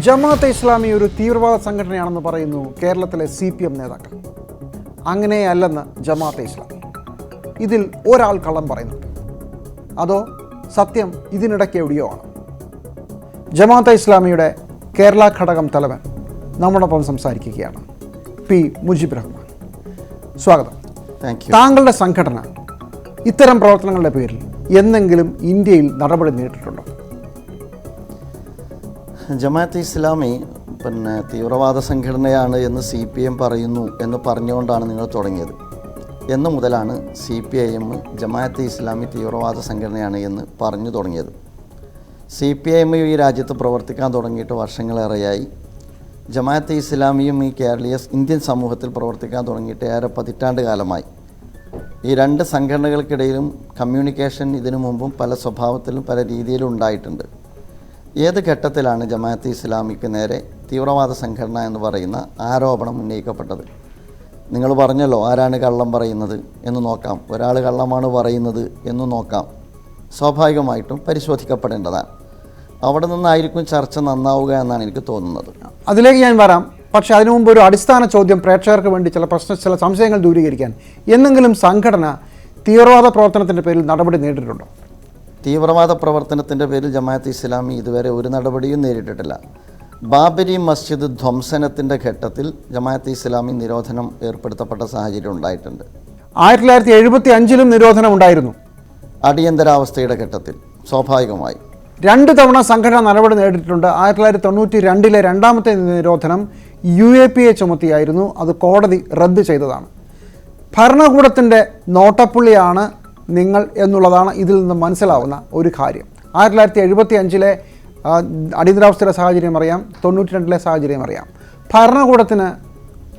ജമാഅത്തെ ഇസ്ലാമി ഒരു തീവ്രവാദ സംഘടനയാണെന്ന് പറയുന്നു കേരളത്തിലെ CPM നേതാക്കൾ. അങ്ങനെയല്ലെന്ന് ജമാഅത്തെ ഇസ്ലാമി. ഇതിൽ ഒരാൾ കള്ളം പറയുന്നു, അതോ സത്യം ഇതിനിടയ്ക്ക് എവിടെയോ ആണ്? ജമാഅത്തെ ഇസ്ലാമിയുടെ കേരള ഘടകം തലവൻ നമ്മോടൊപ്പം സംസാരിക്കുകയാണ്. പി മുജീബ് റഹ്മാൻ, സ്വാഗതം. താങ്കളുടെ സംഘടന ഇത്തരം പ്രവർത്തനങ്ങളുടെ പേരിൽ എന്നെങ്കിലും ഇന്ത്യയിൽ നടപടി നേരിട്ടിട്ടുണ്ടോ? ജമാഅത്തെ ഇസ്ലാമി തീവ്രവാദ സംഘടനയാണ് എന്ന് CPM പറയുന്നു എന്ന് പറഞ്ഞുകൊണ്ടാണ് നിങ്ങൾ തുടങ്ങിയത്. എന്ന് മുതലാണ് CPIM ജമാഅത്തെ ഇസ്ലാമി തീവ്രവാദ സംഘടനയാണ് എന്ന് പറഞ്ഞു തുടങ്ങിയത്. CPIM ഈ രാജ്യത്ത് പ്രവർത്തിക്കാൻ തുടങ്ങിയിട്ട് വർഷങ്ങളേറെയായി. ജമാഅത്തെ ഇസ്ലാമിയും ഈ ഇന്ത്യൻ സമൂഹത്തിൽ പ്രവർത്തിക്കാൻ തുടങ്ങിയിട്ട് ഏറെ പതിറ്റാണ്ട് കാലമായി. ഈ രണ്ട് സംഘടനകൾക്കിടയിലും കമ്മ്യൂണിക്കേഷൻ ഇതിനു മുമ്പും പല സ്വഭാവത്തിലും പല രീതിയിലും ഉണ്ടായിട്ടുണ്ട്. ഏത് ഘട്ടത്തിലാണ് ജമാഅത്തെ ഇസ്ലാമിക്ക് നേരെ തീവ്രവാദ സംഘടന എന്ന് പറയുന്ന ആരോപണം ഉന്നയിക്കപ്പെട്ടത്? നിങ്ങൾ പറഞ്ഞല്ലോ, ആരാണ് കള്ളം പറയുന്നത് എന്ന് നോക്കാം, ഒരാൾ കള്ളമാണ് പറയുന്നത് എന്ന് നോക്കാം. സ്വാഭാവികമായിട്ടും പരിശോധിക്കപ്പെടേണ്ടതാണ്. അവിടെ നിന്നായിരിക്കും ചർച്ച നന്നാവുക എന്നാണ് എനിക്ക് തോന്നുന്നത്. അതിലേക്ക് ഞാൻ വരാം. പക്ഷേ അതിനു മുമ്പ് ഒരു അടിസ്ഥാന ചോദ്യം, പ്രേക്ഷകർക്ക് വേണ്ടി ചില സംശയങ്ങൾ ദൂരീകരിക്കാൻ. എന്നെങ്കിലും സംഘടന തീവ്രവാദ പ്രവർത്തനത്തിൻ്റെ പേരിൽ നടപടി നേരിട്ടിട്ടുണ്ടോ? തീവ്രവാദ പ്രവർത്തനത്തിൻ്റെ പേരിൽ ജമാഅത്തെ ഇസ്ലാമി ഇതുവരെ ഒരു നടപടിയും നേരിട്ടിട്ടില്ല. ബാബരി മസ്ജിദ് ധ്വംസനത്തിൻ്റെ ഘട്ടത്തിൽ ജമാഅത്തെ ഇസ്ലാമി നിരോധനം ഏർപ്പെടുത്തപ്പെട്ട സാഹചര്യം ഉണ്ടായിട്ടുണ്ട്. 1975 നിരോധനം ഉണ്ടായിരുന്നു. അടിയന്തരാവസ്ഥയുടെ ഘട്ടത്തിൽ സ്വാഭാവികമായി 2 തവണ സംഘടന നടപടി നേരിട്ടിട്ടുണ്ട്. 1992 രണ്ടാമത്തെ നിരോധനം UAPA ചുമത്തിയായിരുന്നു. അത് കോടതി റദ്ദ് ചെയ്തതാണ്. ഭരണകൂടത്തിൻ്റെ നോട്ടപ്പുള്ളിയാണ് നിങ്ങൾ എന്നുള്ളതാണ് ഇതിൽ നിന്ന് മനസ്സിലാവുന്ന ഒരു കാര്യം. 1975 അടിയന്തരാവസ്ഥയുടെ സാഹചര്യം അറിയാം, 92 സാഹചര്യം അറിയാം. ഭരണകൂടത്തിന്,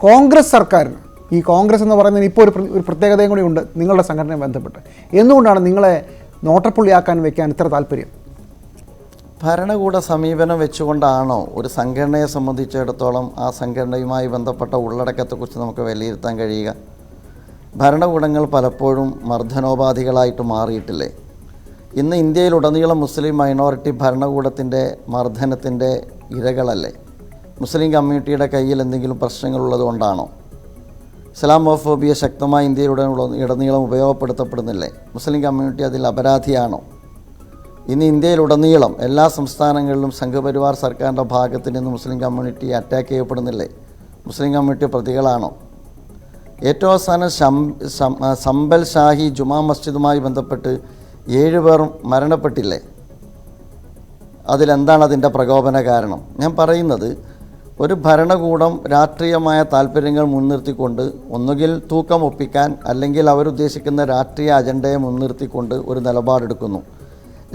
കോൺഗ്രസ് സർക്കാരിന്, ഈ കോൺഗ്രസ് എന്ന് പറയുന്നതിന് ഇപ്പോൾ ഒരു പ്രത്യേകതയും കൂടി ഉണ്ട് നിങ്ങളുടെ സംഘടനയെ ബന്ധപ്പെട്ട്. എന്തുകൊണ്ടാണ് നിങ്ങളെ നോട്ടപ്പുള്ളിയാക്കാൻ വയ്ക്കാൻ ഇത്ര താല്പര്യം? ഭരണകൂട സമീപനം വെച്ചുകൊണ്ടാണോ ഒരു സംഘടനയെ സംബന്ധിച്ചിടത്തോളം ആ സംഘടനയുമായി ബന്ധപ്പെട്ട ഉള്ളടക്കത്തെക്കുറിച്ച് നമുക്ക് വിലയിരുത്താൻ കഴിയുക? ഭരണകൂടങ്ങൾ പലപ്പോഴും മർദ്ദനോപാധികളായിട്ട് മാറിയിട്ടില്ലേ? ഇന്ന് ഇന്ത്യയിലുടനീളം മുസ്ലിം മൈനോറിറ്റി ഭരണകൂടത്തിൻ്റെ മർദ്ദനത്തിൻ്റെ ഇരകളല്ലേ? മുസ്ലിം കമ്മ്യൂണിറ്റിയുടെ കയ്യിൽ എന്തെങ്കിലും പ്രശ്നങ്ങളുള്ളത് കൊണ്ടാണോ? ഇസ്ലാമോഫോബിയ ശക്തമായി ഇന്ത്യയിലുടനീളം ഉപയോഗപ്പെടുത്തപ്പെടുന്നില്ലേ? മുസ്ലിം കമ്മ്യൂണിറ്റി അതിൽ അപരാധിയാണോ? ഇന്ന് ഇന്ത്യയിലുടനീളം എല്ലാ സംസ്ഥാനങ്ങളിലും സംഘപരിവാർ സർക്കാരിൻ്റെ ഭാഗത്ത് നിന്ന് മുസ്ലിം കമ്മ്യൂണിറ്റി അറ്റാക്ക് ചെയ്യപ്പെടുന്നില്ലേ? മുസ്ലിം കമ്മ്യൂണിറ്റി പ്രതികളാണോ? ഏറ്റവും അവസാനം സമ്പൽ ഷാഹി ജുമാ മസ്ജിദുമായി ബന്ധപ്പെട്ട് 7 പേർ മരണപ്പെട്ടില്ലേ? അതിലെന്താണ് അതിൻ്റെ പ്രകോപന കാരണം? ഞാൻ പറയുന്നത്, ഒരു ഭരണകൂടം രാഷ്ട്രീയമായ താല്പര്യങ്ങൾ മുൻനിർത്തിക്കൊണ്ട് ഒന്നുകിൽ തൂക്കം ഒപ്പിക്കാൻ, അല്ലെങ്കിൽ അവരുദ്ദേശിക്കുന്ന രാഷ്ട്രീയ അജണ്ടയെ മുൻനിർത്തിക്കൊണ്ട് ഒരു നിലപാടെടുക്കുന്നു.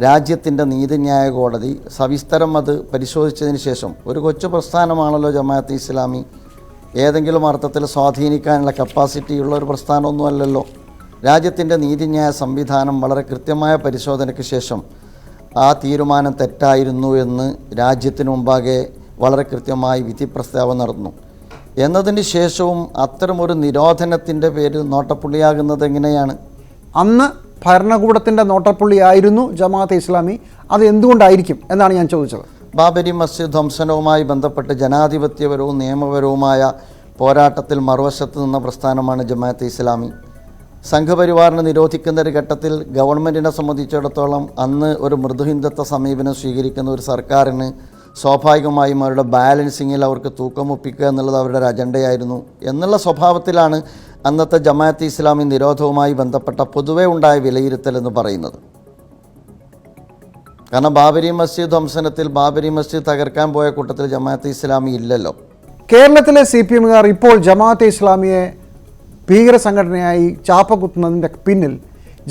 രാജ്യത്തിൻ്റെ നീതിന്യായ കോടതി സവിസ്തരം അത് പരിശോധിച്ചതിന് ശേഷം, ഒരു കൊച്ചു പ്രസ്ഥാനമാണല്ലോ ജമാഅത്തെ ഇസ്ലാമി, ഏതെങ്കിലും അർത്ഥത്തിൽ സ്വാധീനിക്കാനുള്ള കപ്പാസിറ്റിയുള്ള ഒരു പ്രസ്ഥാനമൊന്നുമല്ലല്ലോ. രാജ്യത്തിൻ്റെ നീതിന്യായ സംവിധാനം വളരെ കൃത്യമായ പരിശോധനയ്ക്ക് ശേഷം ആ തീരുമാനം തെറ്റായിരുന്നു എന്ന് രാജ്യത്തിന് മുമ്പാകെ വളരെ കൃത്യമായി വിധി പ്രസ്താവന നടന്നു. എന്നതിന് ശേഷവും അത്തരമൊരു നിരോധനത്തിൻ്റെ പേരിൽ നോട്ടപ്പുള്ളിയാകുന്നത് എങ്ങനെയാണ്? അന്ന് ഭരണകൂടത്തിൻ്റെ നോട്ടപ്പുള്ളിയായിരുന്നു ജമാഅത്തെ ഇസ്ലാമി. അത് എന്തുകൊണ്ടായിരിക്കും എന്നാണ് ഞാൻ ചോദിച്ചത്. ബാബരി മസ്ജിദ് ധ്വംസനവുമായി ബന്ധപ്പെട്ട് ജനാധിപത്യപരവും നിയമപരവുമായ പോരാട്ടത്തിൽ മറുവശത്ത് നിന്ന പ്രസ്ഥാനമാണ് ജമാഅത്തെ ഇസ്ലാമി. സംഘപരിവാറിനെ നിരോധിക്കുന്ന ഒരു ഘട്ടത്തിൽ ഗവൺമെൻറ്റിനെ സംബന്ധിച്ചിടത്തോളം അന്ന് ഒരു മൃദുഹിന്ദുത്വ സമീപനം സ്വീകരിക്കുന്ന ഒരു സർക്കാരിന് സ്വാഭാവികമായും അവരുടെ ബാലൻസിങ്ങിൽ അവർക്ക് തൂക്കമൊപ്പിക്കുക എന്നുള്ളത് അവരുടെ ഒരു അജണ്ടയായിരുന്നു എന്നുള്ള സ്വഭാവത്തിലാണ് അന്നത്തെ ജമാഅത്തെ ഇസ്ലാമി നിരോധവുമായി ബന്ധപ്പെട്ട പൊതുവെ ഉണ്ടായ വിലയിരുത്തൽ എന്ന് പറയുന്നത്. കാരണം ബാബരി മസ്ജിദ് ധ്വംസനത്തിൽ, ബാബരി മസ്ജിദ് തകർക്കാൻ പോയ കൂട്ടത്തിൽ ജമാഅത്തെ ഇസ്ലാമി ഇല്ലല്ലോ. കേരളത്തിലെ CPMകാർ ഇപ്പോൾ ജമാഅത്തെ ഇസ്ലാമിയെ ഭീകര സംഘടനയായി ചാപ്പകുത്തുന്നതിൻ്റെ പിന്നിൽ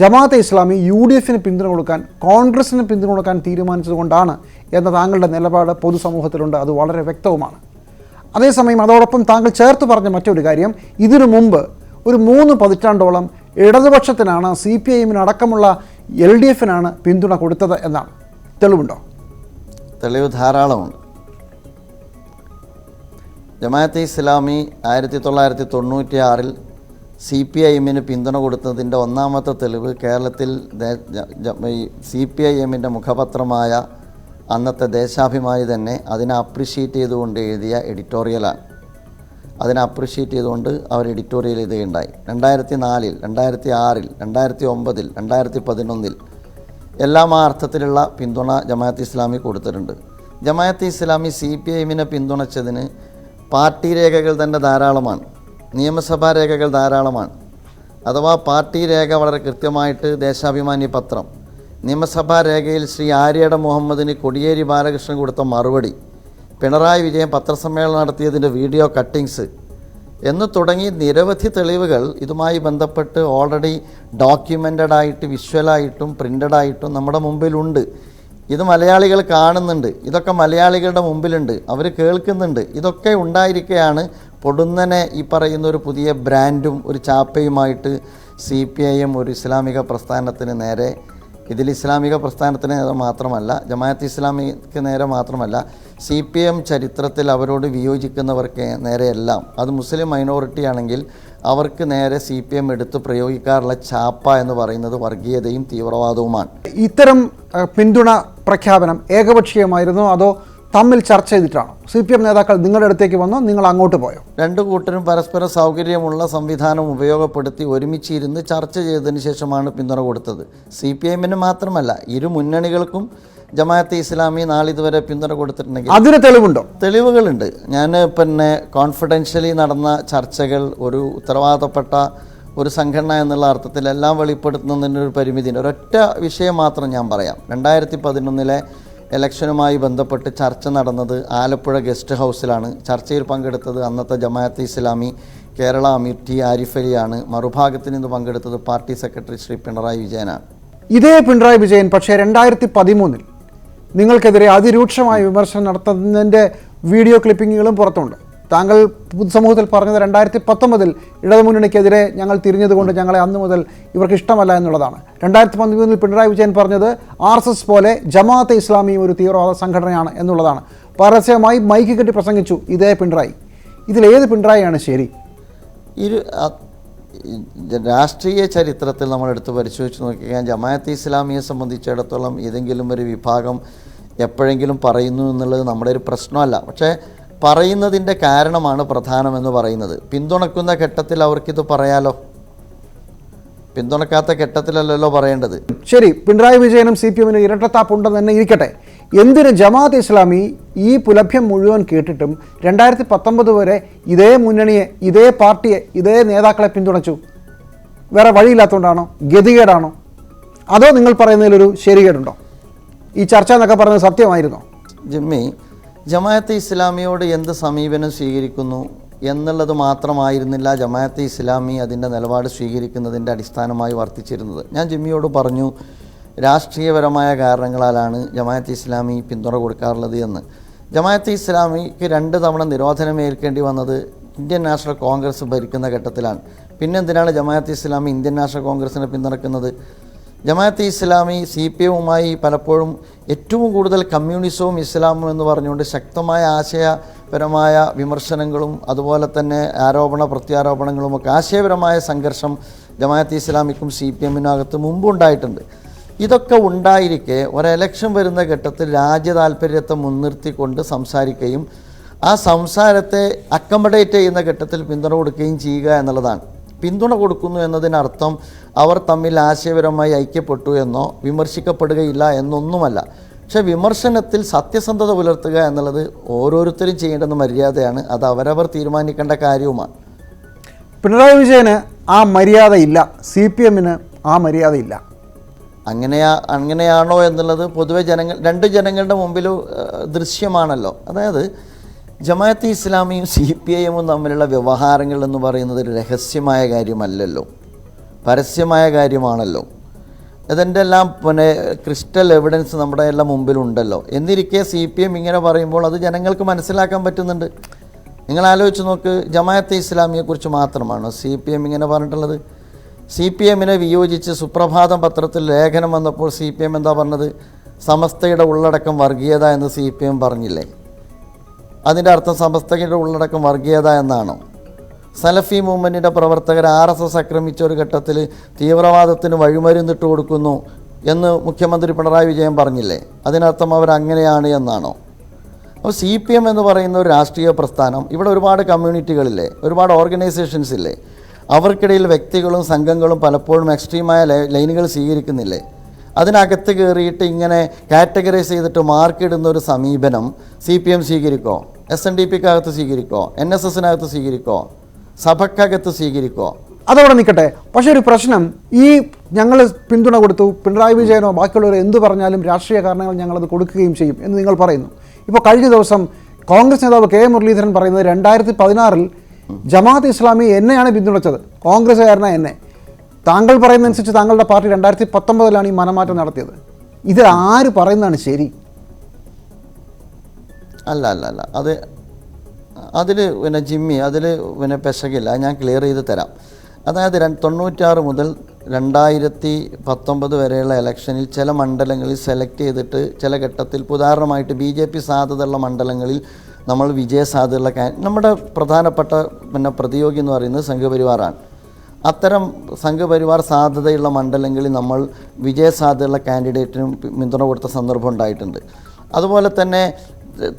ജമാഅത്തെ ഇസ്ലാമി UDFന് പിന്തുണ കൊടുക്കാൻ, കോൺഗ്രസിന് പിന്തുണ കൊടുക്കാൻ തീരുമാനിച്ചതുകൊണ്ടാണ് എന്ന താങ്കളുടെ നിലപാട് പൊതുസമൂഹത്തിലുണ്ട്. അത് വളരെ വ്യക്തവുമാണ്. അതേസമയം അതോടൊപ്പം താങ്കൾ ചേർത്ത് പറഞ്ഞ മറ്റൊരു കാര്യം, ഇതിനു മുമ്പ് ഒരു 3 പതിറ്റാണ്ടോളം ഇടതുപക്ഷത്തിനാണ്, CPIM അടക്കമുള്ള LDFനാണ് പിന്തുണ കൊടുത്തത് എന്നാണ്. തെളിവുണ്ടോ? തെളിവ് ധാരാളമുണ്ട്. ജമാഅത്തെ ഇസ്ലാമി 1996 CPIM പിന്തുണ കൊടുത്തതിൻ്റെ ഒന്നാമത്തെ തെളിവ് കേരളത്തിൽ CPIM മുഖപത്രമായ അന്നത്തെ ദേശാഭിമാനി തന്നെ അതിനെ അപ്രിഷ്യേറ്റ് ചെയ്തുകൊണ്ട് എഴുതിയ എഡിറ്റോറിയലാണ്. അതിനെ അപ്രിഷ്യേറ്റ് ചെയ്തുകൊണ്ട് അവർ എഡിറ്റോറിയൽ എഴുതുകയുണ്ടായി. 2004, 2006, 2009, 2011 എല്ലാം ആ അർത്ഥത്തിലുള്ള പിന്തുണ ജമാഅത്ത് ഇസ്ലാമി കൊടുത്തിട്ടുണ്ട്. ജമാഅത്ത് ഇസ്ലാമി CPIഎമ്മിനെ പിന്തുണച്ചതിന് പാർട്ടി രേഖകൾ തന്നെ ധാരാളമാണ്, നിയമസഭാ രേഖകൾ ധാരാളമാണ്. അഥവാ പാർട്ടി രേഖ വളരെ കൃത്യമായിട്ട് ദേശാഭിമാനി പത്രം, നിയമസഭാ രേഖയിൽ ശ്രീ ആര്യയുടെ മുഹമ്മദിന് കോടിയേരി ബാലകൃഷ്ണൻ കൊടുത്ത മറുപടി, പിണറായി വിജയൻ പത്രസമ്മേളനം നടത്തിയതിൻ്റെ വീഡിയോ കട്ടിങ്സ് എന്ന് തുടങ്ങി നിരവധി തെളിവുകൾ ഇതുമായി ബന്ധപ്പെട്ട് ഓൾറെഡി ഡോക്യുമെൻ്റഡ് ആയിട്ട് വിഷ്വലായിട്ടും പ്രിൻ്റഡായിട്ടും നമ്മുടെ മുമ്പിലുണ്ട്. ഇത് മലയാളികൾ കാണുന്നുണ്ട്, ഇതൊക്കെ മലയാളികളുടെ മുമ്പിലുണ്ട്, അവർ കേൾക്കുന്നുണ്ട്. ഇതൊക്കെ ഉണ്ടായിരിക്കെയാണ് പൊടുന്നനെ ഈ പറയുന്ന ഒരു പുതിയ ബ്രാൻഡും ഒരു ചാപ്പയുമായിട്ട് CPIഎം ഒരു ഇസ്ലാമിക പ്രസ്ഥാനത്തിന് നേരെ, ഇതിൽ ഇസ്ലാമിക പ്രസ്ഥാനത്തിന് നേരെ മാത്രമല്ല, ജമാഅത്ത് ഇസ്ലാമിക്ക് നേരെ മാത്രമല്ല, CPIഎം ചരിത്രത്തിൽ അവരോട് വിയോജിക്കുന്നവർക്ക് നേരെയെല്ലാം, അത് മുസ്ലിം മൈനോറിറ്റി ആണെങ്കിൽ അവർക്ക് നേരെ CPIഎം എടുത്ത് പ്രയോഗിക്കാറുള്ള ചാപ്പ എന്ന് പറയുന്നത് വർഗീയതയും തീവ്രവാദവുമാണ്. ഇത്തരം പിന്തുണ പ്രഖ്യാപനം ഏകപക്ഷീയമായിരുന്നോ അതോ തമ്മിൽ ചർച്ച ചെയ്തിട്ടാണോ? CPIഎം നേതാക്കൾ നിങ്ങളുടെ അടുത്തേക്ക് വന്നോ, നിങ്ങൾ അങ്ങോട്ട് പോയോ? രണ്ടു കൂട്ടരും പരസ്പര സൗകര്യമുള്ള സംവിധാനം ഉപയോഗപ്പെടുത്തി ഒരുമിച്ചിരുന്ന് ചർച്ച ചെയ്തതിന് ശേഷമാണ് പിന്തുണ കൊടുത്തത്. CPIഎമ്മിന് മാത്രമല്ല, ഇരു മുന്നണികൾക്കും ജമാഅത്തെ ഇസ്ലാമി നാളിതുവരെ പിന്തുണ കൊടുത്തിട്ടുണ്ടെങ്കിൽ അതിന് തെളിവുണ്ടോ? തെളിവുകളുണ്ട്. ഞാൻ കോൺഫിഡൻഷ്യലി നടന്ന ചർച്ചകൾ ഒരു ഉത്തരവാദപ്പെട്ട ഒരു സംഘടന എന്നുള്ള അർത്ഥത്തിൽ എല്ലാം വെളിപ്പെടുത്തുന്നതിന് ഒരു പരിമിതിയുണ്ട്. ഒരൊറ്റ വിഷയം മാത്രം ഞാൻ പറയാം. 2011 ഇലക്ഷനുമായി ബന്ധപ്പെട്ട് ചർച്ച നടന്നത് ആലപ്പുഴ ഗസ്റ്റ് ഹൗസിലാണ്. ചർച്ചയിൽ പങ്കെടുത്തത് അന്നത്തെ ജമാഅത്തെ ഇസ്ലാമി കേരള അമീർ T. ആരിഫ് അലിയാണ്. മറുഭാഗത്ത് നിന്ന് പങ്കെടുത്തത് പാർട്ടി സെക്രട്ടറി ശ്രീ പിണറായി വിജയനാണ്. ഇതേ പിണറായി വിജയൻ പക്ഷേ 2013 നിങ്ങൾക്കെതിരെ അതിരൂക്ഷമായ വിമർശനം നടത്തുന്നതിൻ്റെ വീഡിയോ ക്ലിപ്പിങ്ങുകളും പുറത്തുണ്ട്. താങ്കൾ പൊതുസമൂഹത്തിൽ പറഞ്ഞത് 2019 ഇടതുമുന്നണിക്കെതിരെ ഞങ്ങൾ തിരിഞ്ഞതുകൊണ്ട് ഞങ്ങളെ അന്നു മുതൽ ഇവർക്ക് ഇഷ്ടമല്ല എന്നുള്ളതാണ്. 2013 പിണറായി വിജയൻ പറഞ്ഞത് RSS പോലെ ജമാഅത്തെ ഇസ്ലാമി ഒരു തീവ്രവാദ സംഘടനയാണ് എന്നുള്ളതാണ്. പരസ്യമായി മൈക്ക് കെട്ടി പ്രസംഗിച്ചു ഇതേ പിണറായി. ഇതിലേത് പിണറായിയാണ് ശരി? രാഷ്ട്രീയ ചരിത്രത്തിൽ നമ്മളെടുത്ത് പരിശോധിച്ച് നോക്കിയാൽ ജമാഅത്തെ ഇസ്ലാമിയെ സംബന്ധിച്ചിടത്തോളം ഏതെങ്കിലും ഒരു വിഭാഗം എപ്പോഴെങ്കിലും പറയുന്നു എന്നുള്ളത് നമ്മുടെ ഒരു പ്രശ്നമല്ല. പക്ഷേ പറയുന്നതിൻ്റെ കാരണമാണ് പ്രധാനമെന്ന് പറയുന്നത്. പിന്തുണക്കുന്ന ഘട്ടത്തിൽ അവർക്കിത് പറയാലോ, പിന്തുണക്കാത്ത ഘട്ടത്തിലല്ലല്ലോ പറയേണ്ടത്. ശരി, പിണറായി വിജയനും CPIഎമ്മിനും ഇരട്ടത്താപ്പുണ്ടെന്ന് തന്നെ ഇരിക്കട്ടെ. എന്തിന് ജമാഅത്തെ ഇസ്ലാമി ഈ പുലഭ്യം മുഴുവൻ കേട്ടിട്ടും 2019 വരെ ഇതേ മുന്നണിയെ, ഇതേ പാർട്ടിയെ, ഇതേ നേതാക്കളെ പിന്തുണച്ചു? വേറെ വഴിയില്ലാത്തതുകൊണ്ടാണോ? ഗതികേടാണോ? അതോ നിങ്ങൾ പറയുന്നതിലൊരു ശരികേടുണ്ടോ? ഈ ചർച്ച എന്നൊക്കെ പറയുന്നത് സത്യമായിരുന്നോ? ജിമ്മി, ജമാഅത്തെ ഇസ്ലാമിയോട് എന്ത് സമീപനം സ്വീകരിക്കുന്നു എന്നുള്ളത് മാത്രമായിരുന്നില്ല ജമാഅത്തെ ഇസ്ലാമി അതിൻ്റെ നിലപാട് സ്വീകരിക്കുന്നതിൻ്റെ അടിസ്ഥാനമായി വർത്തിച്ചിരുന്നത്. ഞാൻ ജിമ്മിയോട് പറഞ്ഞു, രാഷ്ട്രീയപരമായ കാരണങ്ങളാലാണ് ജമാഅത്തെ ഇസ്ലാമി പിന്തുണ കൊടുക്കാറുള്ളത് എന്ന്. ജമാഅത്തെ ഇസ്ലാമിക്ക് 2 തവണ നിരോധനം ഏൽക്കേണ്ടി വന്നത് ഇന്ത്യൻ നാഷണൽ കോൺഗ്രസ് ഭരിക്കുന്ന ഘട്ടത്തിലാണ്. പിന്നെ എന്തിനാണ് ജമാഅത്തെ ഇസ്ലാമി ഇന്ത്യൻ നാഷണൽ കോൺഗ്രസിനെ പിന്തുണക്കുന്നത്? ജമാഅത്തെ ഇസ്ലാമി CPIഎമ്മുമായി പലപ്പോഴും ഏറ്റവും കൂടുതൽ കമ്മ്യൂണിസവും ഇസ്ലാമും എന്ന് പറഞ്ഞുകൊണ്ട് ശക്തമായ ആശയപരമായ വിമർശനങ്ങളും അതുപോലെ തന്നെ ആരോപണ പ്രത്യാരോപണങ്ങളുമൊക്കെ ആശയപരമായ സംഘർഷം ജമാഅത്തെ ഇസ്ലാമിക്കും CPIഎമ്മിനകത്ത് മുമ്പുണ്ടായിട്ടുണ്ട്. ഇതൊക്കെ ഉണ്ടായിരിക്കെ ഒരെലക്ഷൻ വരുന്ന ഘട്ടത്തിൽ രാജ്യ താൽപ്പര്യത്തെ മുൻനിർത്തിക്കൊണ്ട് സംസാരിക്കുകയും ആ സംസാരത്തെ അക്കമഡേറ്റ് ചെയ്യുന്ന ഘട്ടത്തിൽ പിന്തുണ കൊടുക്കുകയും ചെയ്യുക എന്നുള്ളതാണ്. പിന്തുണ കൊടുക്കുന്നു എന്നതിനർത്ഥം അവർ തമ്മിൽ ആശയപരമായി ഐക്യപ്പെട്ടു എന്നോ വിമർശിക്കപ്പെടുകയില്ല എന്നൊന്നുമല്ല. പക്ഷെ വിമർശനത്തിൽ സത്യസന്ധത പുലർത്തുക എന്നുള്ളത് ഓരോരുത്തരും ചെയ്യേണ്ടുന്ന മര്യാദയാണ്. അത് അവരവർ തീരുമാനിക്കേണ്ട കാര്യവുമാണ്. പിണറായി വിജയന് ആ മര്യാദയില്ല, CPIഎമ്മിന് ആ മര്യാദയില്ല. അങ്ങനെയാണോ എന്നുള്ളത് പൊതുവെ രണ്ട് ജനങ്ങളുടെ മുമ്പിൽ ദൃശ്യമാണല്ലോ. അതായത് ജമാഅത്തെ ഇസ്ലാമിയും CPIഎമ്മും തമ്മിലുള്ള വ്യവഹാരങ്ങൾ എന്ന് പറയുന്നത് ഒരു രഹസ്യമായ കാര്യമല്ലല്ലോ, പരസ്യമായ കാര്യമാണല്ലോ. ഇതിൻ്റെ എല്ലാം ക്രിസ്റ്റൽ എവിഡൻസ് നമ്മുടെ എല്ലാം മുമ്പിലുണ്ടല്ലോ. എന്നിരിക്കെ CPIഎം ഇങ്ങനെ പറയുമ്പോൾ അത് ജനങ്ങൾക്ക് മനസ്സിലാക്കാൻ പറ്റുന്നുണ്ട്. നിങ്ങൾ ആലോചിച്ച് നോക്ക്, ജമാഅത്തെ ഇസ്ലാമിയെക്കുറിച്ച് മാത്രമാണോ CPIഎം ഇങ്ങനെ പറഞ്ഞിട്ടുള്ളത്? CPIഎമ്മിനെ വിയോജിച്ച് സുപ്രഭാതം പത്രത്തിൽ ലേഖനം വന്നപ്പോൾ CPIഎം എന്താ പറഞ്ഞത്? സമസ്തയുടെ ഉള്ളടക്കം വർഗീയത എന്ന് CPIഎം പറഞ്ഞില്ലേ? അതിൻ്റെ അർത്ഥം സമസ്തയുടെ ഉള്ളടക്കം വർഗീയത എന്നാണോ? സലഫി മൂവ്മെൻറ്റിൻ്റെ പ്രവർത്തകർ RSS ആക്രമിച്ച ഒരു ഘട്ടത്തിൽ തീവ്രവാദത്തിന് വഴിമരുന്നിട്ട് കൊടുക്കുന്നു എന്ന് മുഖ്യമന്ത്രി പിണറായി വിജയൻ പറഞ്ഞില്ലേ? അതിനർത്ഥം അവരങ്ങനെയാണ് എന്നാണോ? അപ്പോൾ CPM എന്ന് പറയുന്ന ഒരു രാഷ്ട്രീയ പ്രസ്ഥാനം, ഇവിടെ ഒരുപാട് കമ്മ്യൂണിറ്റികളില്ലേ, ഒരുപാട് ഓർഗനൈസേഷൻസ് ഇല്ലേ, അവർക്കിടയിൽ വ്യക്തികളും സംഘങ്ങളും പലപ്പോഴും എക്സ്ട്രീമായ ലൈനുകൾ സ്വീകരിക്കുന്നില്ലേ? അതിനകത്ത് കയറിയിട്ട് ഇങ്ങനെ കാറ്റഗറൈസ് ചെയ്തിട്ട് മാർക്കിടുന്ന ഒരു സമീപനം CPM സ്വീകരിക്കോ? SNDPക്കകത്ത് സ്വീകരിക്കോ? NSSനകത്ത് സ്വീകരിക്കോ? സഭക്കകത്ത് സ്വീകരിക്കോ? അതവിടെ നിൽക്കട്ടെ. പക്ഷേ ഒരു പ്രശ്നം, ഈ ഞങ്ങൾ പിന്തുണ കൊടുത്തു, പിണറായി വിജയനോ ബാക്കിയുള്ളവർ എന്തു പറഞ്ഞാലും രാഷ്ട്രീയ കാരണങ്ങൾ ഞങ്ങളത് കൊടുക്കുകയും ചെയ്യും എന്ന് നിങ്ങൾ പറയുന്നു. ഇപ്പോൾ കഴിഞ്ഞ ദിവസം കോൺഗ്രസ് നേതാവ് K മുരളീധരൻ പറയുന്നത് 2016 ജമാഅത്ത് ഇസ്ലാമി എന്നെയാണ് പിന്തുണച്ചത്, കോൺഗ്രസ്സുകാരനാണ് എന്നെ. താങ്കൾ പറയുന്നതനുസരിച്ച് താങ്കളുടെ പാർട്ടി 2019 ഈ മനമാറ്റം നടത്തിയത്. ഇത് ആര് പറയുന്നതാണ് ശരി? അല്ല അതിൽ പിന്നെ ജിമ്മി, അതിൽ പിന്നെ പെശകില്ല. ഞാൻ ക്ലിയർ ചെയ്ത് തരാം. അതായത് 96 മുതൽ 2019 വരെയുള്ള ഇലക്ഷനിൽ ചില മണ്ഡലങ്ങളിൽ സെലക്ട് ചെയ്തിട്ട് ചില ഘട്ടത്തിൽ, ഉദാഹരണമായിട്ട് BJP സാധ്യതയുള്ള മണ്ഡലങ്ങളിൽ നമ്മൾ വിജയ സാധ്യതയുള്ള നമ്മുടെ പ്രധാനപ്പെട്ട പിന്നെ പ്രതിയോഗി എന്ന് പറയുന്നത് സംഘപരിവാറാണ്. അത്തരം സംഘപരിവാർ സാധ്യതയുള്ള മണ്ഡലങ്ങളിൽ നമ്മൾ വിജയ സാധ്യതയുള്ള കാൻഡിഡേറ്റിനും പിന്തുണ കൊടുത്ത സന്ദർഭം ഉണ്ടായിട്ടുണ്ട്. അതുപോലെ തന്നെ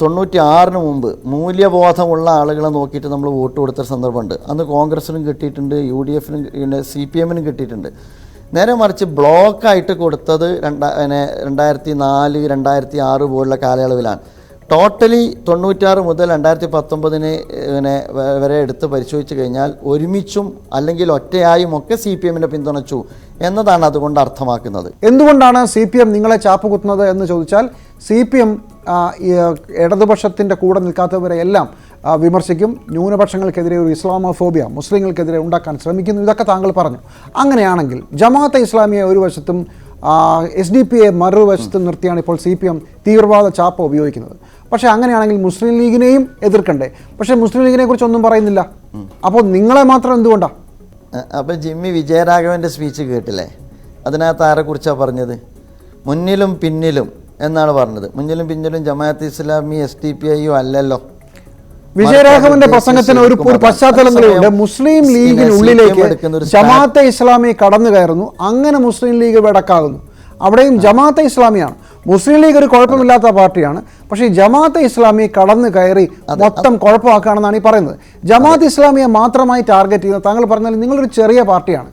96 മുമ്പ് മൂല്യബോധമുള്ള ആളുകളെ നോക്കിയിട്ട് നമ്മൾ വോട്ട് കൊടുത്ത സന്ദർഭമുണ്ട്. അന്ന് കോൺഗ്രസിനും കിട്ടിയിട്ടുണ്ട്, UDFനും CPMനും കിട്ടിയിട്ടുണ്ട്. നേരെ മറിച്ച് ബ്ലോക്കായിട്ട് കൊടുത്തത് 2004, 2006 പോലുള്ള കാലയളവിലാണ്. ടോട്ടലി 96 മുതൽ 2019 വരെ എടുത്ത് പരിശോധിച്ച് കഴിഞ്ഞാൽ ഒരുമിച്ചും അല്ലെങ്കിൽ ഒറ്റയായും ഒക്കെ CPMനെ പിന്തുണച്ചു എന്നതാണ് അതുകൊണ്ട് അർത്ഥമാക്കുന്നത്. എന്തുകൊണ്ടാണ് CPM നിങ്ങളെ ചാപ്പ് കുത്തുന്നത് എന്ന് ചോദിച്ചാൽ, CPM ഇടതുപക്ഷത്തിൻ്റെ കൂടെ നിൽക്കാത്തവരെ എല്ലാം വിമർശിക്കും, ന്യൂനപക്ഷങ്ങൾക്കെതിരെ ഒരു ഇസ്ലാമോഫോബിയ മുസ്ലിങ്ങൾക്കെതിരെ ഉണ്ടാക്കാൻ ശ്രമിക്കുന്നു, ഇതൊക്കെ താങ്കൾ പറഞ്ഞു. അങ്ങനെയാണെങ്കിൽ ജമാഅത്തെ ഇസ്ലാമിയെ ഒരു വശത്തും SDPയെ മറുവശത്തും നിർത്തിയാണ് ഇപ്പോൾ CPM തീവ്രവാദ ചാപ്പ ഉപയോഗിക്കുന്നത്. പക്ഷേ അങ്ങനെയാണെങ്കിൽ മുസ്ലിം ലീഗിനെയും എതിർക്കണ്ടേ? പക്ഷേ മുസ്ലിം ലീഗിനെ കുറിച്ച് ഒന്നും പറയുന്നില്ല. അപ്പോൾ നിങ്ങളെ മാത്രം എന്തുകൊണ്ടാണ്? അപ്പോൾ ജിമ്മി വിജയരാഘവൻ്റെ സ്പീച്ച് കേട്ടില്ലേ? അതിനകത്ത് ആരെക്കുറിച്ചാണ് പറഞ്ഞത്? മുന്നിലും പിന്നിലും എന്നാണ് പറഞ്ഞത്. മുന്നിലും പിന്നിലും ജമാഅത്ത് ഇസ്ലാമി SDPIയോ അല്ലല്ലോ. വിജയരാഘവന്റെ പ്രസംഗത്തിന് ഒരു പശ്ചാത്തലം കൂടിയുണ്ട്. മുസ്ലിം ലീഗിനുള്ളിലേക്ക് ജമാഅത്തെ ഇസ്ലാമി കടന്നു കയറുന്നു, അങ്ങനെ മുസ്ലിം ലീഗ് വെടക്കാകുന്നു. അവിടെയും ജമാഅത്തെ ഇസ്ലാമിയാണ്. മുസ്ലിം ലീഗ് ഒരു കുഴപ്പമില്ലാത്ത പാർട്ടിയാണ്, പക്ഷേ ജമാഅത്തെ ഇസ്ലാമി കടന്നു കയറി മൊത്തം കുഴപ്പമാക്കുകയാണെന്നാണ് ഈ പറയുന്നത്. ജമാഅത്ത് ഇസ്ലാമിയെ മാത്രമായി ടാർഗറ്റ് ചെയ്യുന്നത്, താങ്കൾ പറഞ്ഞാൽ നിങ്ങളൊരു ചെറിയ പാർട്ടിയാണ്,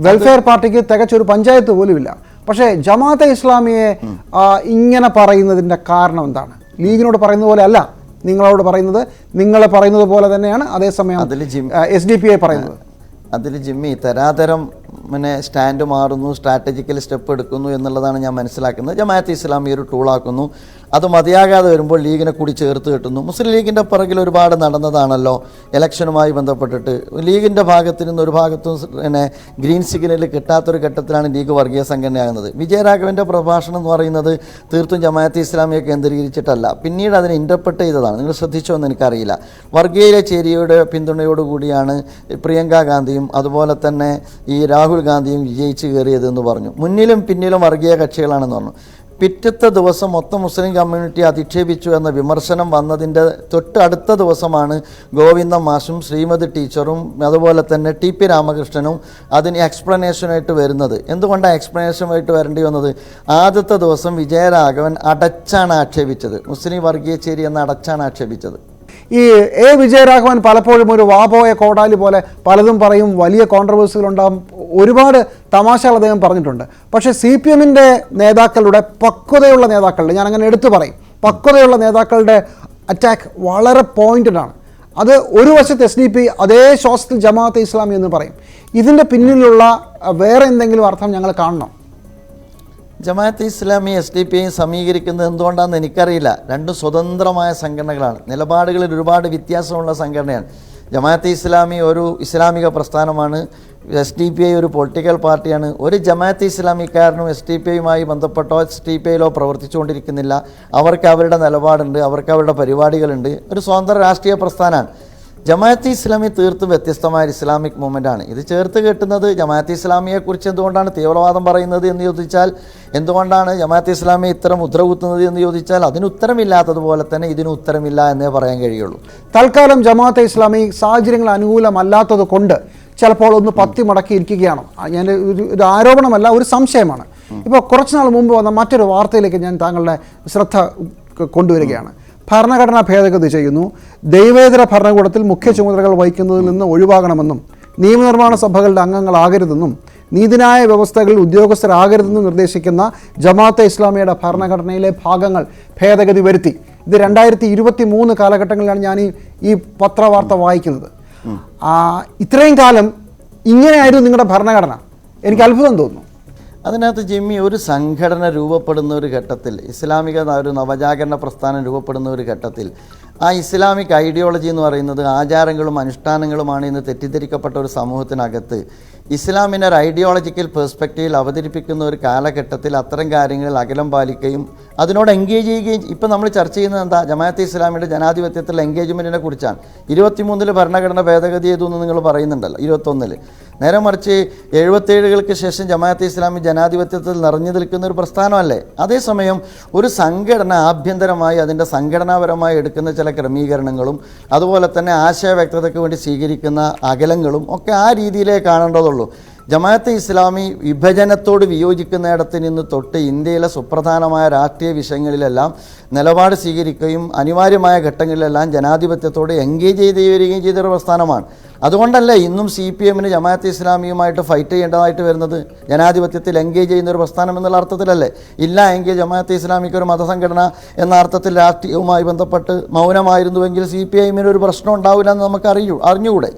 വെൽഫെയർ പാർട്ടിക്ക് തികച്ചൊരു പഞ്ചായത്ത് പോലുമില്ല. പക്ഷേ ജമാഅത്തെ ഇസ്ലാമിയെ ഇങ്ങനെ പറയുന്നതിൻ്റെ കാരണം എന്താണ്? ലീഗിനോട് പറയുന്നത് പോലെ അല്ല നിങ്ങളോട് പറയുന്നത്, നിങ്ങൾ പറയുന്നത് പോലെ തന്നെയാണ് അതേസമയം SDPI പറയുന്നത്. അതിൽ ജിമ്മി തരാതരം സ്റ്റാൻഡ് മാറുന്നു, സ്ട്രാറ്റജിക്കൽ സ്റ്റെപ്പ് എടുക്കുന്നു എന്നുള്ളതാണ് ഞാൻ മനസ്സിലാക്കുന്നത്. ജമാഅത്ത് ഇസ്ലാമി ഒരു ടൂളാക്കുന്നു, അത് മതിയാകാതെ വരുമ്പോൾ ലീഗിനെ കൂടി ചേർത്ത് കെട്ടുന്നു. മുസ്ലിം ലീഗിൻ്റെ പുറകിൽ ഒരുപാട് നടന്നതാണല്ലോ ഇലക്ഷനുമായി ബന്ധപ്പെട്ടിട്ട്. ലീഗിൻ്റെ ഭാഗത്ത് നിന്ന് ഒരു ഭാഗത്തും ഗ്രീൻ സിഗ്നൽ കിട്ടാത്തൊരു ഘട്ടത്തിലാണ് ലീഗ് വർഗീയ സംഘടനയാകുന്നത്. വിജയരാഘവൻ്റെ പ്രഭാഷണം എന്ന് പറയുന്നത് തീർത്തും ജമാഅത്ത് ഇസ്ലാമിയെ കേന്ദ്രീകരിച്ചിട്ടല്ല, പിന്നീട് അതിനെ ഇൻ്റർപ്രറ്റ് ചെയ്തതാണ്. നിങ്ങൾ ശ്രദ്ധിച്ചോ എന്ന് എനിക്കറിയില്ല. വർഗീയ ചേരിയുടെ പിന്തുണയോടുകൂടിയാണ് പ്രിയങ്ക ഗാന്ധിയും അതുപോലെ തന്നെ ഈ രാഹുൽ ഗാന്ധിയും വിജയിച്ച് കയറിയതെന്ന് പറഞ്ഞു. മുന്നിലും പിന്നിലും വർഗീയ കക്ഷികളാണെന്ന് പറഞ്ഞു. പിറ്റത്തെ ദിവസം മൊത്തം മുസ്ലിം കമ്മ്യൂണിറ്റി അധിക്ഷേപിച്ചു എന്ന വിമർശനം വന്നതിൻ്റെ തൊട്ട് അടുത്ത ദിവസമാണ് ഗോവിന്ദ മാഷും ശ്രീമതി ടീച്ചറും അതുപോലെ തന്നെ TP രാമകൃഷ്ണനും അതിന് എക്സ്പ്ലനേഷനായിട്ട് വരുന്നത്. എന്തുകൊണ്ടാണ് എക്സ്പ്ലനേഷനായിട്ട് വരേണ്ടി വന്നത്? ആദ്യത്തെ ദിവസം വിജയരാഘവൻ അടച്ചാണ് ആക്ഷേപിച്ചത്, മുസ്ലിം വർഗീയ ചേരി എന്ന് അടച്ചാണ് ആക്ഷേപിച്ചത്. ഈ വിജയരാഘവൻ പലപ്പോഴും ഒരു വാപോയ കോടാലി പോലെ പലതും പറയും, വലിയ കോൺട്രവേഴ്സികളുണ്ടാകും, ഒരുപാട് തമാശകൾ അദ്ദേഹം പറഞ്ഞിട്ടുണ്ട്. പക്ഷേ CPMൻ്റെ നേതാക്കളുടെ പക്വതയുള്ള നേതാക്കളുടെ, ഞാനങ്ങനെ എടുത്തു പറയും, പക്വതയുള്ള നേതാക്കളുടെ അറ്റാക്ക് വളരെ പോയിന്റഡ് ആണ്. അത് ഒരു വശത്ത് SDP, അതേ ശ്വാസത്തിൽ ജമാഅത്തെ ഇസ്ലാമി എന്ന് പറയും. ഇതിൻ്റെ പിന്നിലുള്ള വേറെ എന്തെങ്കിലും അർത്ഥം ഞങ്ങൾ കാണണം. ജമാഅത്തെ ഇസ്ലാമി SDPയും സമീകരിക്കുന്നത് എന്തുകൊണ്ടാണെന്ന് എനിക്കറിയില്ല. രണ്ടും സ്വതന്ത്രമായ സംഘടനകളാണ്, നിലപാടുകളിൽ ഒരുപാട് വ്യത്യാസമുള്ള സംഘടനയാണ്. ജമാഅത്തെ ഇസ്ലാമി ഒരു ഇസ്ലാമിക പ്രസ്ഥാനമാണ്, SDPI ഒരു പൊളിറ്റിക്കൽ പാർട്ടിയാണ്. ഒരു ജമാഅത്തെ ഇസ്ലാമിക്കാരനും SDPIയുമായി ബന്ധപ്പെട്ടോ SDPIയിലോ പ്രവർത്തിച്ചുകൊണ്ടിരിക്കുന്നില്ല. അവർക്ക് അവരുടെ നിലപാടുണ്ട്, അവർക്ക് അവരുടെ പരിപാടികളുണ്ട്. ഒരു സ്വതന്ത്ര രാഷ്ട്രീയ പ്രസ്ഥാനമാണ്. ജമാഅത്തെ ഇസ്ലാമി തീർത്തും വ്യത്യസ്തമായ ഇസ്ലാമിക് മൂവ്മെൻ്റാണ്. ഇത് ചേർത്ത് കെട്ടുന്നത് ജമാഅത്തെ ഇസ്ലാമിയെക്കുറിച്ച് എന്തുകൊണ്ടാണ് തീവ്രവാദം പറയുന്നത് എന്ന് ചോദിച്ചാൽ, എന്തുകൊണ്ടാണ് ജമാഅത്തെ ഇസ്ലാമി ഇത്തരം മുദ്ര കുത്തുന്നത് എന്ന് ചോദിച്ചാൽ, അതിന് ഉത്തരമില്ലാത്തതുപോലെ തന്നെ ഇതിന് ഉത്തരമില്ല എന്നേ പറയാൻ കഴിയുള്ളൂ. തൽക്കാലം ജമാഅത്തെ ഇസ്ലാമി സാഹചര്യങ്ങൾ അനുകൂലമല്ലാത്തത് കൊണ്ട് ചിലപ്പോൾ ഒന്ന് പത്തി മടക്കി ഇരിക്കുകയാണോ? ഞാൻ ഒരു ആരോപണമല്ല, ഒരു സംശയമാണ്. ഇപ്പോൾ കുറച്ചുനാൾ മുമ്പ് വന്ന മറ്റൊരു വാർത്തയിലേക്ക് ഞാൻ താങ്കളുടെ ശ്രദ്ധ കൊണ്ടുവരികയാണ്. ഭരണഘടനാ ഭേദഗതി ചെയ്യുന്നു, ദൈവേതര ഭരണകൂടത്തിൽ മുഖ്യ ചുമതലകൾ വഹിക്കുന്നതിൽ നിന്ന് ഒഴിവാകണമെന്നും നിയമനിർമ്മാണ സഭകളുടെ അംഗങ്ങളാകരുതെന്നും നീതിന്യായ വ്യവസ്ഥകളിൽ ഉദ്യോഗസ്ഥരാകരുതെന്നും നിർദ്ദേശിക്കുന്ന ജമാഅത്തെ ഇസ്ലാമിയുടെ ഭരണഘടനയിലെ ഭാഗങ്ങൾ ഭേദഗതി വരുത്തി. ഇത് 2023 കാലഘട്ടങ്ങളിലാണ് ഞാൻ ഈ പത്രവാർത്ത വായിക്കുന്നത്. ഇത്രയും കാലം ഇങ്ങനെയായിരുന്നു നിങ്ങളുടെ ഭരണഘടന. എനിക്ക് അത്ഭുതം തോന്നുന്നു. അതിനകത്ത് ജിമ്മി, ഒരു സംഘടന രൂപപ്പെടുന്ന ഒരു ഘട്ടത്തിൽ, ഇസ്ലാമിക ഒരു നവജാഗരണ പ്രസ്ഥാനം രൂപപ്പെടുന്ന ഒരു ഘട്ടത്തിൽ, ആ ഇസ്ലാമിക് ഐഡിയോളജി എന്ന് പറയുന്നത് ആചാരങ്ങളും അനുഷ്ഠാനങ്ങളുമാണ് എന്ന് തെറ്റിദ്ധരിക്കപ്പെട്ട ഒരു സമൂഹത്തിനകത്ത് ഇസ്ലാമിനെ ഒരു ഐഡിയോളജിക്കൽ പെർസ്പെക്റ്റീവിൽ അവതരിപ്പിക്കുന്ന ഒരു കാലഘട്ടത്തിൽ അത്തരം കാര്യങ്ങളിൽ അകലം പാലിക്കുകയും അതിനോട് എൻഗേജ് ചെയ്യുകയും. ഇപ്പം നമ്മൾ ചർച്ച ചെയ്യുന്നത് എന്താ? ജമാഅത്തെ ഇസ്ലാമിയുടെ ജനാധിപത്യത്തിലുള്ള എൻഗേജ്മെൻറ്റിനെ കുറിച്ചാണ്. 23 ഭരണഘടന ഭേദഗതി ചെയ്തു എന്ന് നിങ്ങൾ പറയുന്നുണ്ടല്ലോ, 21. നേരെ മറിച്ച് 77 ശേഷം ജമാഅത്തെ ഇസ്ലാമി ജനാധിപത്യത്തിൽ നിറഞ്ഞു നിൽക്കുന്ന ഒരു പ്രസ്ഥാനമല്ലേ? അതേസമയം ഒരു സംഘടന ആഭ്യന്തരമായി അതിൻ്റെ സംഘടനാപരമായി എടുക്കുന്ന ചില ക്രമീകരണങ്ങളും അതുപോലെ തന്നെ ആശയ വ്യക്തതയ്ക്ക് വേണ്ടി സ്വീകരിക്കുന്ന അകലങ്ങളും ഒക്കെ ആ രീതിയിലേ കാണേണ്ടതുള്ളൂ. ജമാഅത്തെ ഇസ്ലാമി വിഭജനത്തോട് വിയോജിക്കുന്നിടത്ത് നിന്ന് തൊട്ട് ഇന്ത്യയിലെ സുപ്രധാനമായ രാഷ്ട്രീയ വിഷയങ്ങളിലെല്ലാം നിലപാട് സ്വീകരിക്കുകയും അനിവാര്യമായ ഘട്ടങ്ങളിലെല്ലാം ജനാധിപത്യത്തോട് എൻഗേജ് ചെയ്ത് വരികയും ചെയ്തൊരു പ്രസ്ഥാനമാണ്. അതുകൊണ്ടല്ലേ ഇന്നും CPM ജമാഅത്തെ ഇസ്ലാമിയുമായിട്ട് ഫൈറ്റ് ചെയ്യേണ്ടതായിട്ട് വരുന്നത്? ജനാധിപത്യത്തിൽ എൻഗേജ് ചെയ്യുന്ന ഒരു പ്രസ്ഥാനം എന്നുള്ള അർത്ഥത്തിലല്ലേ? ഇല്ല എങ്കിൽ ജമാഅത്തെ ഇസ്ലാമിക്ക് ഒരു മതസംഘടന എന്ന അർത്ഥത്തിൽ രാഷ്ട്രീയവുമായി ബന്ധപ്പെട്ട് മൗനമായിരുന്നുവെങ്കിൽ CPIM ഒരു പ്രശ്നം ഉണ്ടാവില്ല എന്ന് നമുക്ക് അറിഞ്ഞുകൂടെ?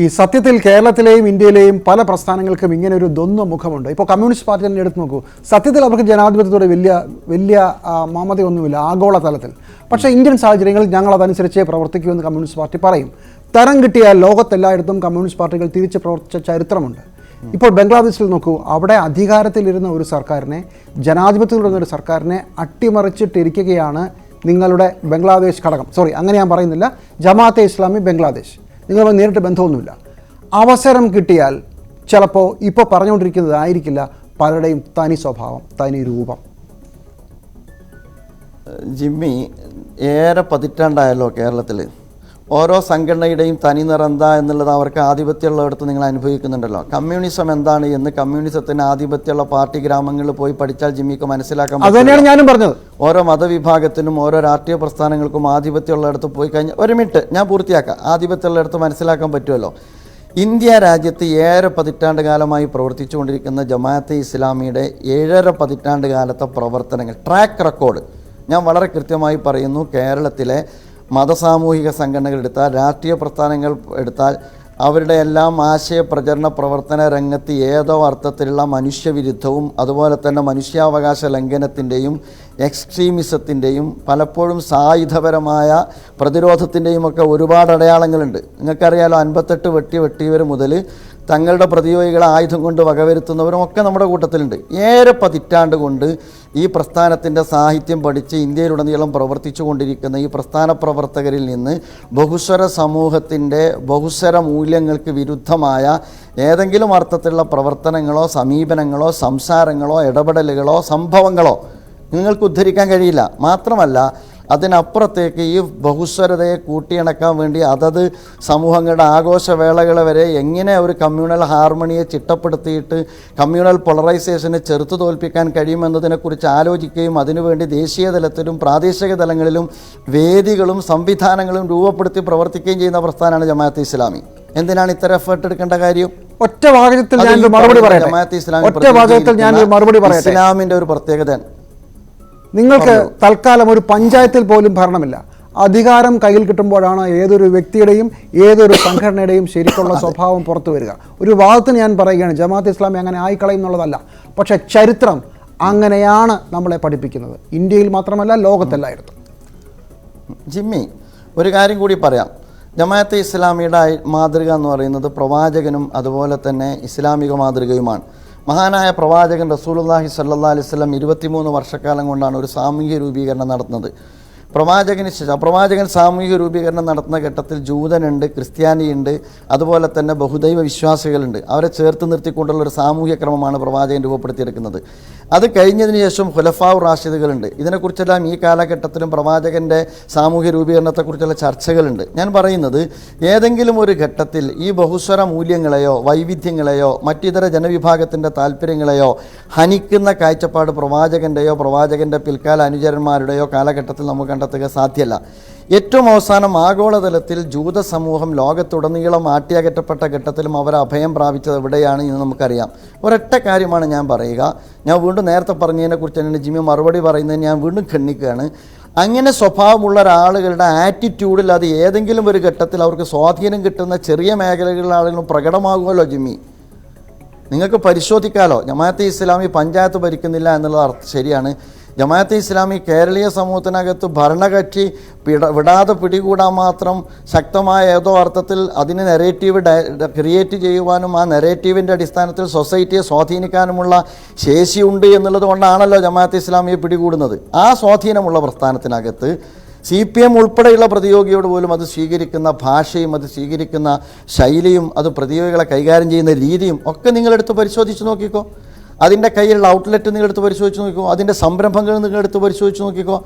ഈ സത്യത്തിൽ കേരളത്തിലെയും ഇന്ത്യയിലെയും പല പ്രസ്ഥാനങ്ങൾക്കും ഇങ്ങനെ ഒരു ദ്വന്ദ്വ മുഖമുണ്ട്. ഇപ്പോൾ കമ്മ്യൂണിസ്റ്റ് പാർട്ടി തന്നെ എടുത്തു നോക്കൂ. സത്യത്തിൽ അവർക്ക് ജനാധിപത്യത്തോടെ വലിയ മമതയൊന്നുമില്ല ആഗോളതലത്തിൽ. പക്ഷേ ഇന്ത്യൻ സാഹചര്യങ്ങളിൽ ഞങ്ങൾ അതനുസരിച്ചേ പ്രവർത്തിക്കുമെന്ന് കമ്മ്യൂണിസ്റ്റ് പാർട്ടി പറയും. തരം കിട്ടിയാൽ ലോകത്തെല്ലായിടത്തും കമ്മ്യൂണിസ്റ്റ് പാർട്ടികൾ തിരിച്ച് പ്രവർത്തിച്ച ചരിത്രമുണ്ട്. ഇപ്പോൾ ബംഗ്ലാദേശിൽ നോക്കൂ, അവിടെ അധികാരത്തിലിരുന്ന ഒരു സർക്കാരിനെ, ജനാധിപത്യത്തിലിരുന്ന ഒരു സർക്കാരിനെ അട്ടിമറിച്ചിട്ടിരിക്കുകയാണ് നിങ്ങളുടെ ബംഗ്ലാദേശ് ഘടകം. അങ്ങനെ ഞാൻ പറയുന്നില്ല, ജമാഅത്തെ ഇസ്ലാമി ബംഗ്ലാദേശ്. നിങ്ങളുമായി നേരിട്ട് ബന്ധമൊന്നുമില്ല. അവസരം കിട്ടിയാൽ ചിലപ്പോൾ ഇപ്പോൾ പറഞ്ഞുകൊണ്ടിരിക്കുന്നതായിരിക്കില്ല പലരുടെയും തനി സ്വഭാവം, തനി രൂപം. ജിമ്മി, ഏറെ പതിറ്റാണ്ടായല്ലോ കേരളത്തിൽ. ഓരോ സംഘടനയുടെയും തനി നിറന്ത എന്നുള്ളത് അവർക്ക് ആധിപത്യമുള്ളിടത്ത് നിങ്ങൾ അനുഭവിക്കുന്നുണ്ടല്ലോ. കമ്മ്യൂണിസം എന്താണ് എന്ന് കമ്മ്യൂണിസത്തിന് ആധിപത്യമുള്ള പാർട്ടി ഗ്രാമങ്ങളിൽ പോയി പഠിച്ചാൽ ജിമ്മിക്ക് മനസ്സിലാക്കാൻ പറ്റും. അതുതന്നെയാണ് ഞാനും പറഞ്ഞത്. ഓരോ മതവിഭാഗത്തിനും ഓരോ രാഷ്ട്രീയ പ്രസ്ഥാനങ്ങൾക്കും ആധിപത്യമുള്ളിടത്ത് പോയി കഴിഞ്ഞാൽ, ഒരു മിനിറ്റ് ഞാൻ പൂർത്തിയാക്കാം, ആധിപത്യമുള്ളിടത്ത് മനസ്സിലാക്കാൻ പറ്റുമല്ലോ. ഇന്ത്യ രാജ്യത്ത് 7 പതിറ്റാണ്ട് കാലമായി പ്രവർത്തിച്ചുകൊണ്ടിരിക്കുന്ന ജമാഅത്തെ ഇസ്ലാമിയുടെ 7.5 പതിറ്റാണ്ട് കാലത്തെ പ്രവർത്തനങ്ങൾ ട്രാക്ക് റെക്കോർഡ് ഞാൻ വളരെ കൃത്യമായി പറയുന്നു. കേരളത്തിലെ മതസാമൂഹിക സംഘടനകൾ എടുത്താൽ, രാഷ്ട്രീയ പ്രസ്ഥാനങ്ങൾ എടുത്താൽ, അവരുടെ എല്ലാം ആശയ പ്രചരണ പ്രവർത്തന രംഗത്ത് ഏതോ അർത്ഥത്തിലുള്ള മനുഷ്യവിരുദ്ധവും അതുപോലെ തന്നെ മനുഷ്യാവകാശ ലംഘനത്തിൻ്റെയും എക്സ്ട്രീമിസത്തിൻ്റെയും പലപ്പോഴും സായുധപരമായ പ്രതിരോധത്തിൻ്റെയും ഒക്കെ ഒരുപാട് അടയാളങ്ങളുണ്ട്. നിങ്ങൾക്കറിയാലോ, 58 വെട്ടിയവർ മുതൽ തങ്ങളുടെ പ്രതിയോഗികളെ ആയുധം കൊണ്ട് വകവരുത്തുന്നവരും ഒക്കെ നമ്മുടെ കൂട്ടത്തിലുണ്ട്. 7 പതിറ്റാണ്ട് കൊണ്ട് ഈ പ്രസ്ഥാനത്തിൻ്റെ സാഹിത്യം പഠിച്ച് ഇന്ത്യയിലുടനീളം പ്രവർത്തിച്ചു കൊണ്ടിരിക്കുന്ന ഈ പ്രസ്ഥാന പ്രവർത്തകരിൽ നിന്ന് ബഹുസ്വര സമൂഹത്തിൻ്റെ ബഹുസ്വര മൂല്യങ്ങൾക്ക് വിരുദ്ധമായ ഏതെങ്കിലും അർത്ഥത്തിലുള്ള പ്രവർത്തനങ്ങളോ സമീപനങ്ങളോ സംസാരങ്ങളോ ഇടപെടലുകളോ സംഭവങ്ങളോ നിങ്ങൾക്ക് ഉദ്ധരിക്കാൻ കഴിയില്ല. മാത്രമല്ല, അതിനപ്പുറത്തേക്ക് ഈ ബഹുസ്വരതയെ കൂട്ടിയിണക്കാൻ വേണ്ടി അതത് സമൂഹങ്ങളുടെ ആഘോഷവേളകളെ വരെ എങ്ങനെ ഒരു കമ്മ്യൂണൽ ഹാർമണിയെ ചിട്ടപ്പെടുത്തിയിട്ട് കമ്മ്യൂണൽ പോളറൈസേഷനെ ചെറുത്തു തോൽപ്പിക്കാൻ കഴിയുമെന്നതിനെക്കുറിച്ച് ആലോചിക്കുകയും അതിനുവേണ്ടി ദേശീയ തലത്തിലും പ്രാദേശിക തലങ്ങളിലും വേദികളും സംവിധാനങ്ങളും രൂപപ്പെടുത്തി പ്രവർത്തിക്കുകയും ചെയ്യുന്ന പ്രസ്ഥാനമാണ് ജമാഅത്തെ ഇസ്ലാമി. എന്തിനാണ് ഇത്തരം എഫേർട്ട് എടുക്കേണ്ട കാര്യം? ഒറ്റ വാചകത്തിൽ ഞാൻ മറുപടി പറയട്ടെ. ഇസ്ലാമിൻ്റെ ഒരു പ്രത്യേകത, നിങ്ങൾക്ക് തൽക്കാലം ഒരു പഞ്ചായത്തിൽ പോലും ഭരണമില്ല. അധികാരം കയ്യിൽ കിട്ടുമ്പോഴാണ് ഏതൊരു വ്യക്തിയുടെയും ഏതൊരു സംഘടനയുടെയും ശരിക്കുള്ള സ്വഭാവം പുറത്തു വരിക. ഒരു വാദത്തിന് ഞാൻ പറയുകയാണ്, ജമാഅത്തെ ഇസ്ലാമി അങ്ങനെ ആയിക്കളയും എന്നുള്ളതല്ല. പക്ഷേ ചരിത്രം അങ്ങനെയാണ് നമ്മളെ പഠിപ്പിക്കുന്നത്, ഇന്ത്യയിൽ മാത്രമല്ല ലോകത്തെല്ലായിടത്തും. ജിമ്മി, ഒരു കാര്യം കൂടി പറയാം. ജമാഅത്തെ ഇസ്ലാമിയുടെ മാതൃക എന്ന് പറയുന്നത് പ്രവാചകനും അതുപോലെ തന്നെ ഇസ്ലാമിക മാതൃകയുമാണ്. മഹാനായ പ്രവാചകൻ റസൂലുള്ളാഹി സ്വല്ലല്ലാഹി അലൈഹി വസല്ലം 23 വർഷക്കാലം കൊണ്ടാണ് ഒരു സാമൂഹിക രൂപീകരണം നടത്തുന്നത്. പ്രവാചകൻ സാമൂഹിക രൂപീകരണം നടത്തുന്ന ഘട്ടത്തിൽ ജൂതനുണ്ട്, ക്രിസ്ത്യാനിയുണ്ട്, അതുപോലെ തന്നെ ബഹുദൈവ വിശ്വാസികളുണ്ട്. അവരെ ചേർത്ത് നിർത്തിക്കൊണ്ടുള്ള ഒരു സാമൂഹ്യ ക്രമമാണ് പ്രവാചകൻ രൂപപ്പെടുത്തിയെടുക്കുന്നത്. അത് കഴിഞ്ഞതിന് ശേഷം ഖുലഫാഉ റാഷിദുകളുണ്ട്. ഇതിനെക്കുറിച്ചെല്ലാം ഈ കാലഘട്ടത്തിലും പ്രവാചകൻ്റെ സാമൂഹ്യ രൂപീകരണത്തെക്കുറിച്ചുള്ള ചർച്ചകളുണ്ട്. ഞാൻ പറയുന്നത് ഏതെങ്കിലും ഒരു ഘട്ടത്തിൽ ഈ ബഹുസ്വര മൂല്യങ്ങളെയോ വൈവിധ്യങ്ങളെയോ മറ്റിതര ജനവിഭാഗത്തിൻ്റെ താല്പര്യങ്ങളെയോ ഹനിക്കുന്ന കാഴ്ചപ്പാട് പ്രവാചകൻ്റെയോ പ്രവാചകൻ്റെ പിൽക്കാല അനുചരന്മാരുടെയോ കാലഘട്ടത്തിൽ നമുക്ക് കണ്ടെത്തുക സാധ്യമല്ല. ഏറ്റവും അവസാനം ആഗോളതലത്തിൽ ജൂത സമൂഹം ലോകത്തുടനീളം ആട്ടിയകറ്റപ്പെട്ട ഘട്ടത്തിലും അവർ അഭയം പ്രാപിച്ചത് എവിടെയാണ് എന്ന് നമുക്കറിയാം. ഒരൊറ്റ കാര്യമാണ് ഞാൻ പറയുക. ഞാൻ വീണ്ടും നേരത്തെ പറഞ്ഞതിനെക്കുറിച്ച് തന്നെ ജിമ്മി മറുപടി പറയുന്നത് ഞാൻ വീണ്ടും ഖണ്ഡിക്കുകയാണ്. അങ്ങനെ സ്വഭാവമുള്ള ഒരാളുകളുടെ ആറ്റിറ്റ്യൂഡിൽ അത് ഏതെങ്കിലും ഒരു ഘട്ടത്തിൽ അവർക്ക് സ്വാധീനം കിട്ടുന്ന ചെറിയ മേഖലകളിലെ ആളുകളും പ്രകടമാകുമല്ലോ ജിമ്മി. നിങ്ങൾക്ക് പരിശോധിക്കാമല്ലോ. ജമാഅത്തെ ഇസ്ലാമി പഞ്ചായത്ത് ഭരിക്കുന്നില്ല എന്നുള്ളത് ശരിയാണ്. ജമാഅത്തെ ഇസ്ലാമി കേരളീയ സമൂഹത്തിനകത്ത് ഭരണകക്ഷി വിടാതെ പിടികൂടാൻ മാത്രം ശക്തമായ ഏതോ അർത്ഥത്തിൽ അതിന് നെറേറ്റീവ് ക്രിയേറ്റ് ചെയ്യുവാനും ആ നെറേറ്റീവിൻ്റെ അടിസ്ഥാനത്തിൽ സൊസൈറ്റിയെ സ്വാധീനിക്കാനുമുള്ള ശേഷിയുണ്ട് എന്നുള്ളത് കൊണ്ടാണല്ലോ ജമാഅത്തെ ഇസ്ലാമിയെ പിടികൂടുന്നത്. ആ സ്വാധീനമുള്ള പ്രസ്ഥാനത്തിനകത്ത് CPM ഉൾപ്പെടെയുള്ള പ്രതിയോഗിയോട് പോലും അത് സ്വീകരിക്കുന്ന ഭാഷയും അത് സ്വീകരിക്കുന്ന ശൈലിയും അത് പ്രതിയോഗികളെ കൈകാര്യം ചെയ്യുന്ന രീതിയും ഒക്കെ നിങ്ങളെടുത്ത് പരിശോധിച്ച് നോക്കിക്കോ. അതിൻ്റെ കയ്യിലുള്ള ഔട്ട്ലെറ്റ് നിങ്ങളെടുത്ത് പരിശോധിച്ച് നോക്കിക്കോ. അതിൻ്റെ സംരംഭങ്ങൾ നിങ്ങളെടുത്ത് പരിശോധിച്ച് നോക്കിക്കോ.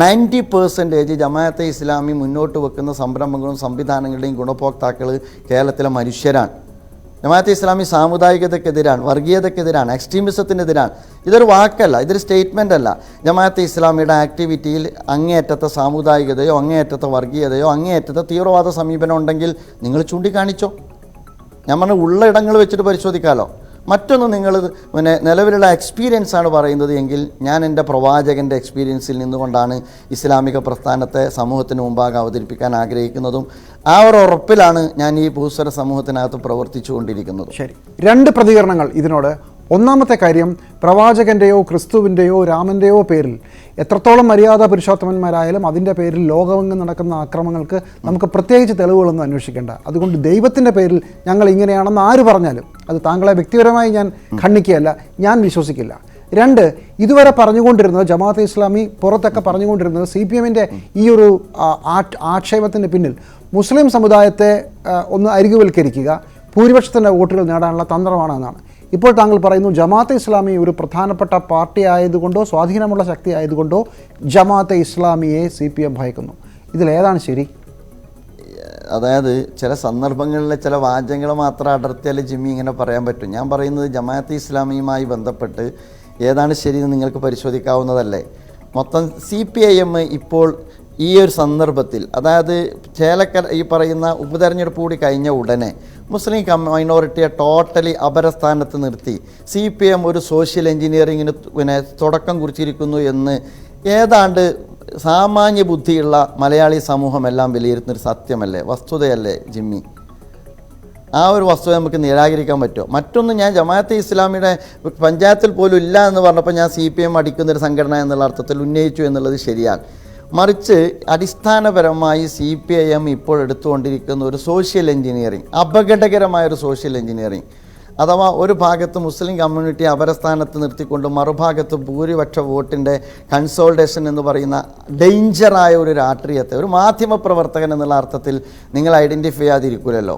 90% ജമാഅത്തെ ഇസ്ലാമി മുന്നോട്ട് വെക്കുന്ന സംരംഭങ്ങളും സംവിധാനങ്ങളുടെയും ഗുണഭോക്താക്കൾ കേരളത്തിലെ മനുഷ്യരാണ്. ജമാഅത്തെ ഇസ്ലാമി സാമുദായികതയ്ക്കെതിരാണ്, വർഗീയതയ്ക്കെതിരാണ്, എക്സ്ട്രീമിസത്തിനെതിരാണ്. ഇതൊരു വാക്കല്ല, ഇതൊരു സ്റ്റേറ്റ്മെൻ്റ് അല്ല. ജമാഅത്തെ ഇസ്ലാമിയുടെ ആക്ടിവിറ്റിയിൽ അങ്ങേയറ്റത്തെ സാമുദായികതയോ അങ്ങേയറ്റത്തെ വർഗീയതയോ അങ്ങേയറ്റത്തെ തീവ്രവാദ സമീപനം ഉണ്ടെങ്കിൽ നിങ്ങൾ ചൂണ്ടിക്കാണിച്ചോ. ഞാൻ പറഞ്ഞ ഉള്ള ഇടങ്ങൾ വെച്ചിട്ട് പരിശോധിക്കാമല്ലോ. മറ്റൊന്ന് നിങ്ങൾ നിലവിലുള്ള എക്സ്പീരിയൻസ് ആണ് പറയുന്നത് എങ്കിൽ ഞാൻ എൻ്റെ പ്രവാചകൻ്റെ എക്സ്പീരിയൻസിൽ നിന്നുകൊണ്ടാണ് ഇസ്ലാമിക പ്രസ്ഥാനത്തെ സമൂഹത്തിന് മുമ്പാകെ അവതരിപ്പിക്കാൻ ആഗ്രഹിക്കുന്നതും ആ ഒരു ഉറപ്പിലാണ് ഞാൻ ഈ ഭൂസ്വര സമൂഹത്തിനകത്ത് പ്രവർത്തിച്ചു കൊണ്ടിരിക്കുന്നത്. ശരി, 2 പ്രതികരണങ്ങൾ ഇതിനോട്. ഒന്നാമത്തെ കാര്യം, പ്രവാചകൻ്റെയോ ക്രിസ്തുവിൻ്റെയോ രാമൻ്റെയോ പേരിൽ എത്രത്തോളം മര്യാദ പുരുഷോത്തമന്മാരായാലും അതിൻ്റെ പേരിൽ ലോകമെങ്ങും നടക്കുന്ന ആക്രമണങ്ങൾക്ക് നമുക്ക് പ്രത്യേകിച്ച് തെളിവുകളൊന്നും അന്വേഷിക്കേണ്ട. അതുകൊണ്ട് ദൈവത്തിൻ്റെ പേരിൽ ഞങ്ങൾ ഇങ്ങനെയാണെന്ന് ആര് പറഞ്ഞാലും അത് താങ്കളെ വ്യക്തിപരമായി ഞാൻ ഖണ്ഡിക്കുകയല്ല, ഞാൻ വിശ്വസിക്കില്ല. 2, ഇതുവരെ പറഞ്ഞുകൊണ്ടിരുന്നത് ജമാഅത്തെ ഇസ്ലാമി പുറത്തൊക്കെ പറഞ്ഞുകൊണ്ടിരുന്നത് CPMൻ്റെ ഈ ഒരു ആക്ഷേപത്തിന് പിന്നിൽ മുസ്ലിം സമുദായത്തെ ഒന്ന് അരികുവൽക്കരിക്കുക, ഭൂരിപക്ഷത്തിൻ്റെ വോട്ടുകൾ നേടാനുള്ള തന്ത്രമാണെന്നാണ്. ഇപ്പോൾ താങ്കൾ പറയുന്നു ജമാഅത്തെ ഇസ്ലാമി ഒരു പ്രധാനപ്പെട്ട പാർട്ടി ആയതുകൊണ്ടോ സ്വാധീനമുള്ള ശക്തി ആയതുകൊണ്ടോ ജമാഅത്തെ ഇസ്ലാമിയെ CPM ഭയക്കുന്നു. ഇതിലേതാണ് ശരി? അതായത് ചില സന്ദർഭങ്ങളിലെ ചില വാചകങ്ങൾ മാത്രം അടർത്തിയാൽ ജിമ്മി ഇങ്ങനെ പറയാൻ പറ്റും. ഞാൻ പറയുന്നത് ജമാഅത്തെ ഇസ്ലാമിയുമായി ബന്ധപ്പെട്ട് ഏതാണ് ശരിയെന്ന് നിങ്ങൾക്ക് പരിശോധിക്കാവുന്നതല്ലേ. മൊത്തം CPIM ഇപ്പോൾ ഈ ഒരു സന്ദർഭത്തിൽ, അതായത് ചേലക്കര ഈ പറയുന്ന ഉപതെരഞ്ഞെടുപ്പ് കൂടി കഴിഞ്ഞ ഉടനെ മുസ്ലിം മൈനോറിറ്റിയെ ടോട്ടലി അപരസ്ഥാനത്ത് നിർത്തി CPM ഒരു സോഷ്യൽ എഞ്ചിനീയറിങ്ങിന് തുടക്കം കുറിച്ചിരിക്കുന്നു എന്ന് ഏതാണ്ട് സാമാന്യ ബുദ്ധിയുള്ള മലയാളി സമൂഹമെല്ലാം വിലയിരുത്തുന്നൊരു സത്യമല്ലേ, വസ്തുതയല്ലേ ജിമ്മി? ആ ഒരു വസ്തുത നമുക്ക് നിരാകരിക്കാൻ പറ്റുമോ? മറ്റൊന്ന്, ഞാൻ ജമാഅത്തെ ഇസ്ലാമിയുടെ പഞ്ചായത്തിൽ പോലും ഇല്ല എന്ന് പറഞ്ഞപ്പോൾ ഞാൻ CPM അടിക്കുന്നൊരു സംഘടന എന്നുള്ള അർത്ഥത്തിൽ ഉന്നയിച്ചു എന്നുള്ളത് ശരിയാണ്. മറിച്ച് അടിസ്ഥാനപരമായി CPIM ഇപ്പോൾ എടുത്തുകൊണ്ടിരിക്കുന്ന ഒരു സോഷ്യൽ എഞ്ചിനീയറിങ്, അപകടകരമായൊരു സോഷ്യൽ എഞ്ചിനീയറിങ്, അഥവാ ഒരു ഭാഗത്ത് മുസ്ലിം കമ്മ്യൂണിറ്റി അപരസ്ഥാനത്ത് നിർത്തിക്കൊണ്ട് മറുഭാഗത്ത് ഭൂരിപക്ഷ വോട്ടിൻ്റെ കൺസോൾട്ടേഷൻ എന്ന് പറയുന്ന ഡേഞ്ചറായ ഒരു രാഷ്ട്രീയത്തെ ഒരു മാധ്യമപ്രവർത്തകൻ എന്നുള്ള അർത്ഥത്തിൽ നിങ്ങൾ ഐഡൻറ്റിഫൈ ചെയ്യാതിരിക്കില്ലല്ലോ.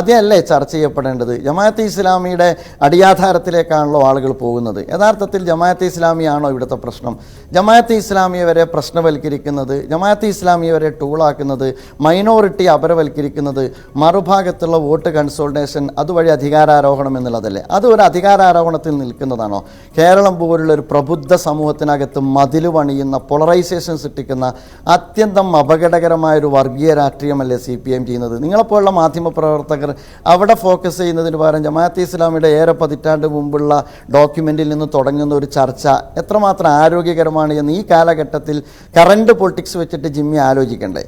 അതല്ലേ ചർച്ച ചെയ്യപ്പെടേണ്ടത്? ജമാഅത്തെ ഇസ്ലാമിയുടെ അടിയാധാരത്തിലേക്കാണല്ലോ ആളുകൾ പോകുന്നത്. യഥാർത്ഥത്തിൽ ജമാഅത്തെ ഇസ്ലാമിയാണോ ഇവിടുത്തെ പ്രശ്നം? ജമാഅത്തെ ഇസ്ലാമിയെ വരെ പ്രശ്നവൽക്കരിക്കുന്നത്, ജമാഅത്തെ ഇസ്ലാമിയെ വരെ ടൂളാക്കുന്നത്, മൈനോറിറ്റി അപരവൽക്കരിക്കുന്നത്, മറുഭാഗത്തുള്ള വോട്ട് കൺസോൾട്ടേഷൻ അതുവഴി അധികാരാരോഹണം എന്നുള്ളതല്ലേ? അത് ഒരു അധികാരാരോഹണത്തിൽ നിൽക്കുന്നതാണോ? കേരളം പോലുള്ള ഒരു പ്രബുദ്ധ സമൂഹത്തിനകത്ത് മതിൽ പണിയുന്ന, പോളറൈസേഷൻ സൃഷ്ടിക്കുന്ന അത്യന്തം അപകടകരമായൊരു വർഗീയ രാഷ്ട്രീയമല്ലേ CPM ചെയ്യുന്നത്? നിങ്ങളെപ്പോലുള്ള മാധ്യമപ്രവർത്തകർ അവിടെ ഫോക്കസ് ചെയ്യുന്നതിന് പകരം ജമാഅത്തെ ഇസ്ലാമിയുടെ ഏറെ പതിറ്റാണ്ട് മുമ്പുള്ള ഡോക്യുമെൻറ്റിൽ നിന്ന് തുടങ്ങുന്ന ഒരു ചർച്ച എത്രമാത്രം ആരോഗ്യകരമാണ് എന്ന് ഈ കാലഘട്ടത്തിൽ കറണ്ട് പൊളിറ്റിക്സ് വെച്ചിട്ട് ജിമ്മി ആലോചിക്കണ്ടേ?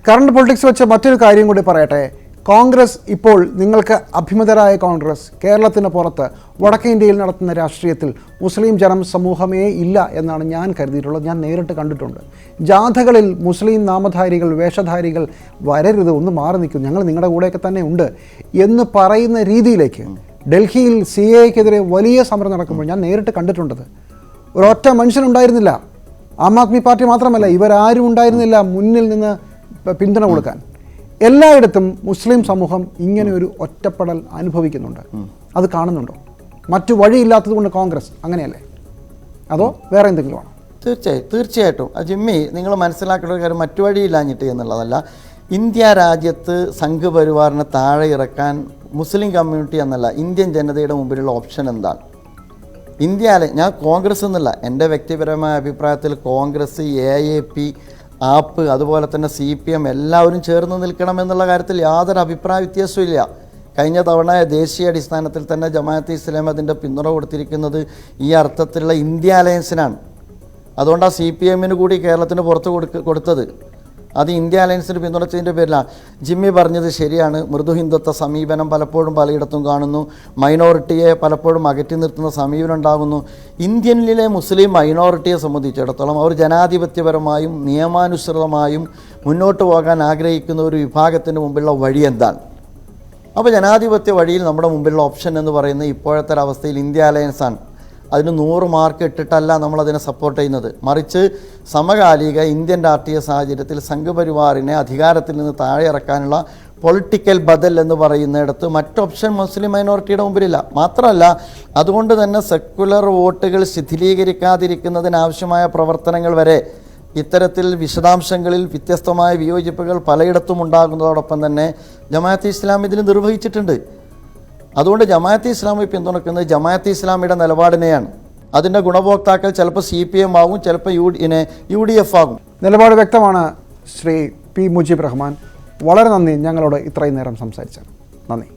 കറണ്ട് പൊളിറ്റിക്സ് വെച്ച് മറ്റൊരു കാര്യം കൂടി പറയട്ടെ. കോൺഗ്രസ് ഇപ്പോൾ നിങ്ങൾക്ക് അഭിമതരായ കോൺഗ്രസ് കേരളത്തിന് പുറത്ത് വടക്കേ ഇന്ത്യയിൽ നടത്തുന്ന രാഷ്ട്രീയത്തിൽ മുസ്ലിം സമൂഹമേ ഇല്ല എന്നാണ് ഞാൻ കരുതിയിട്ടുള്ളത്. ഞാൻ നേരിട്ട് കണ്ടിട്ടുണ്ട്. ജാഥകളിൽ മുസ്ലിം നാമധാരികൾ, വേഷധാരികൾ വരരുത്, ഒന്ന് മാറി നിൽക്കും, ഞങ്ങൾ നിങ്ങളുടെ കൂടെയൊക്കെ തന്നെ ഉണ്ട് എന്ന് പറയുന്ന രീതിയിലേക്ക് ഡൽഹിയിൽ CAA-ക്കെതിരെ വലിയ സമരം നടക്കുമ്പോൾ ഞാൻ നേരിട്ട് കണ്ടിട്ടുണ്ടത്. ഒരൊറ്റ മനുഷ്യനുണ്ടായിരുന്നില്ല. ആം ആദ്മി പാർട്ടി മാത്രമല്ല, ഇവരാരും ഉണ്ടായിരുന്നില്ല മുന്നിൽ നിന്ന് പിന്തുണ കൊടുക്കാൻ. എല്ലായിടത്തും മുസ്ലിം സമൂഹം ഇങ്ങനെ ഒരു ഒറ്റപ്പെടൽ അനുഭവിക്കുന്നുണ്ട്. അത് കാണുന്നുണ്ടോ? മറ്റു വഴിയില്ലാത്തത് കൊണ്ട് കോൺഗ്രസ് അങ്ങനെയല്ലേ? അതോ വേറെ എന്തെങ്കിലും ആണോ? തീർച്ചയായിട്ടും ജിമ്മി, നിങ്ങൾ മനസ്സിലാക്കേണ്ട ഒരു കാര്യം മറ്റു വഴിയില്ലാഞ്ഞിട്ട് എന്നുള്ളതല്ല. ഇന്ത്യ രാജ്യത്ത് സംഘപരിവാറിനെ താഴെ ഇറക്കാൻ മുസ്ലിം കമ്മ്യൂണിറ്റി എന്നല്ല ഇന്ത്യൻ ജനതയുടെ മുമ്പിലുള്ള ഓപ്ഷൻ എന്താണ്? ഞാൻ കോൺഗ്രസ് എന്നല്ല, എൻ്റെ വ്യക്തിപരമായ അഭിപ്രായത്തിൽ കോൺഗ്രസ്, AAP, ആപ്പ്, അതുപോലെ തന്നെ CPM എല്ലാവരും ചേർന്ന് നിൽക്കണമെന്നുള്ള കാര്യത്തിൽ യാതൊരു അഭിപ്രായ വ്യത്യാസവും ഇല്ല. കഴിഞ്ഞ തവണ ദേശീയ അടിസ്ഥാനത്തിൽ തന്നെ ജമാഅത്തെ ഇസ്ലാമി അതിൻ്റെ പിന്തുണ കൊടുത്തിരിക്കുന്നത് ഈ അർത്ഥത്തിലുള്ള ഇന്ത്യ അലയൻസിനാണ്. അതുകൊണ്ടാണ് CPM കൂടി കേരളത്തിന് പുറത്ത് കൊടുത്തത്. അത് ഇന്ത്യ അലയൻസിന് പിന്തുണച്ചതിൻ്റെ പേരിലാണ്. ജിമ്മി പറഞ്ഞത് ശരിയാണ്. മൃദു ഹിന്ദുത്വ സമീപനം പലപ്പോഴും പലയിടത്തും കാണുന്നു. മൈനോറിറ്റിയെ പലപ്പോഴും അകറ്റി നിർത്തുന്ന സമീപനം ഉണ്ടാകുന്നു. ഇന്ത്യയിലെ മുസ്ലിം മൈനോറിറ്റിയെ സംബന്ധിച്ചിടത്തോളം അവർ ജനാധിപത്യപരമായും നിയമാനുസൃതമായും മുന്നോട്ട് പോകാൻ ആഗ്രഹിക്കുന്ന ഒരു വിഭാഗത്തിന് മുമ്പിലുള്ള വഴി എന്താണ്? അപ്പോൾ ജനാധിപത്യ വഴിയിൽ നമ്മുടെ മുമ്പിലുള്ള ഓപ്ഷൻ എന്ന് പറയുന്നത് ഇപ്പോഴത്തെ ഒരവസ്ഥയിൽ ഇന്ത്യ അലയൻസാണ്. അതിന് 100 മാർക്ക് ഇട്ടിട്ടല്ല നമ്മളതിനെ സപ്പോർട്ട് ചെയ്യുന്നത്. മറിച്ച് സമകാലിക ഇന്ത്യൻ രാഷ്ട്രീയ സാഹചര്യത്തിൽ സംഘപരിവാറിനെ അധികാരത്തിൽ നിന്ന് താഴെ ഇറക്കാനുള്ള പൊളിറ്റിക്കൽ ബദൽ എന്ന് പറയുന്നിടത്ത് മറ്റോപ്ഷൻ മുസ്ലിം മൈനോറിറ്റിയുടെ മുമ്പിലില്ല. മാത്രമല്ല, അതുകൊണ്ട് തന്നെ സെക്കുലർ വോട്ടുകൾ ശിഥിലീകരിക്കാതിരിക്കുന്നതിനാവശ്യമായ പ്രവർത്തനങ്ങൾ വരെ ഇത്തരത്തിൽ വിശദാംശങ്ങളിൽ വ്യത്യസ്തമായ വിയോജിപ്പുകൾ പലയിടത്തും ഉണ്ടാകുന്നതോടൊപ്പം തന്നെ ജമാഅത്തെ ഇസ്ലാമി ഇതിൽ നിർവഹിച്ചിട്ടുണ്ട്. അതുകൊണ്ട് ജമാഅത്തെ ഇസ്ലാമി പിന്തുണക്കുന്നത് ജമാഅത്തെ ഇസ്ലാമിയുടെ നിലപാടിനെയാണ്. അതിൻ്റെ ഗുണഭോക്താക്കൾ ചിലപ്പോൾ CPM ആകും, ചിലപ്പോൾ UDF ആകും. നിലപാട് വ്യക്തമാണ്. ശ്രീ P. മുജീബ് റഹ്മാൻ, വളരെ നന്ദി ഞങ്ങളോട് ഇത്രയും നേരം സംസാരിച്ചത്. നന്ദി.